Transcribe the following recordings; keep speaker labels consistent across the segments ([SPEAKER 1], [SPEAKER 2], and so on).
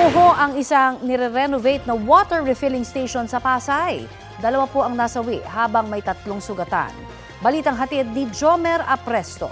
[SPEAKER 1] Gumuho ang isang nire-renovate na water refilling station sa Pasay. 2 po ang nasawi habang may 3 sugatan. Balitang hatid ni Jomer Apresto.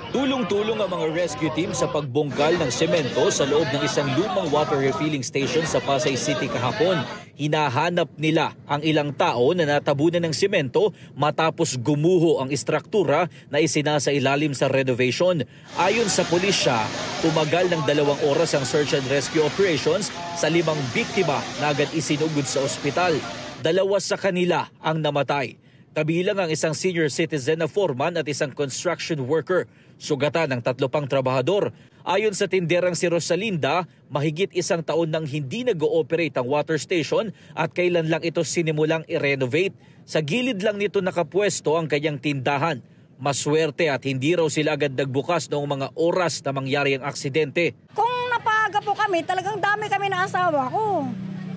[SPEAKER 2] Tulong-tulong ang mga rescue team sa pagbonggal ng semento sa loob ng isang lumang water refilling station sa Pasay City kahapon. Hinahanap nila ang ilang tao na natabunan ng semento matapos gumuho ang istruktura na isinasa ilalim sa renovation. Ayon sa pulisya, tumagal ng 2 oras ang search and rescue operations sa 5 biktima na agad isinugod sa ospital. 2 sa kanila ang namatay. Kabilang ang isang senior citizen na foreman at isang construction worker. Sugatan ng 3 pang trabahador. Ayon sa tinderang si Rosalinda, mahigit 1 taon nang hindi nag-ooperate ang water station at kailan lang ito sinimulang i-renovate. Sa gilid lang nito nakapwesto ang kanyang tindahan. Maswerte at hindi raw sila agad nagbukas noong mga oras na mangyari ang aksidente.
[SPEAKER 3] Kung napaaga po kami, talagang dami kami na asawa ko.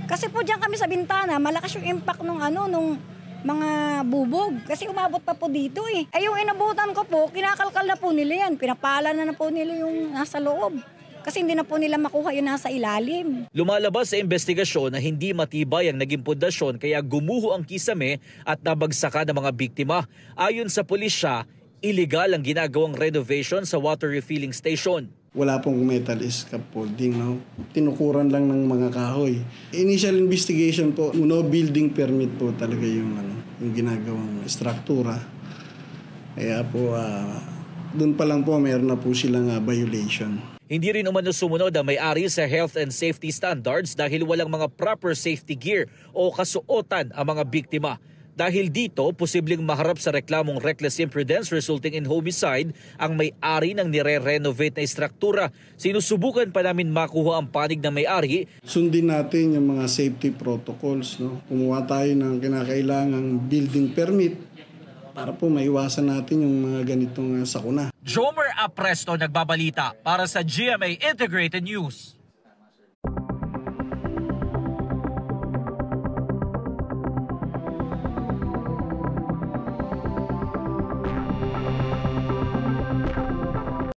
[SPEAKER 3] Kasi po diyan kami sa bintana, malakas yung impact nung mga bubog. Kasi umabot pa po dito eh. Ay yung inabutan ko po, kinakalkal na po nila yan. Pinapala na po nila yung nasa loob. Kasi hindi na po nila makuha yung nasa ilalim.
[SPEAKER 2] Lumalabas sa investigasyon na hindi matibay ang naging pundasyon kaya gumuho ang kisame at nabagsakan ng mga biktima. Ayon sa pulisya, illegal ang ginagawang renovation sa water refilling station.
[SPEAKER 4] Wala pong metal scaffolding, no? Tinukuran lang ng mga kahoy. Initial investigation po, no building permit po talaga yung ginagawang struktura. Kaya po, doon pa lang po mayroon na po silang violation.
[SPEAKER 2] Hindi rin umano sumunod ang may-ari sa health and safety standards dahil walang mga proper safety gear o kasuotan ang mga biktima. Dahil dito, posibleng maharap sa reklamong reckless imprudence resulting in homicide ang may-ari ng nire-renovate na istruktura. Sinusubukan pa namin makuha ang panig ng may-ari.
[SPEAKER 4] Sundin natin yung mga safety protocols, no? Kumuha tayo ng kinakailangang building permit para po maiwasan natin yung mga ganitong sakuna.
[SPEAKER 2] Jomer Apresto nagbabalita para sa GMA Integrated News.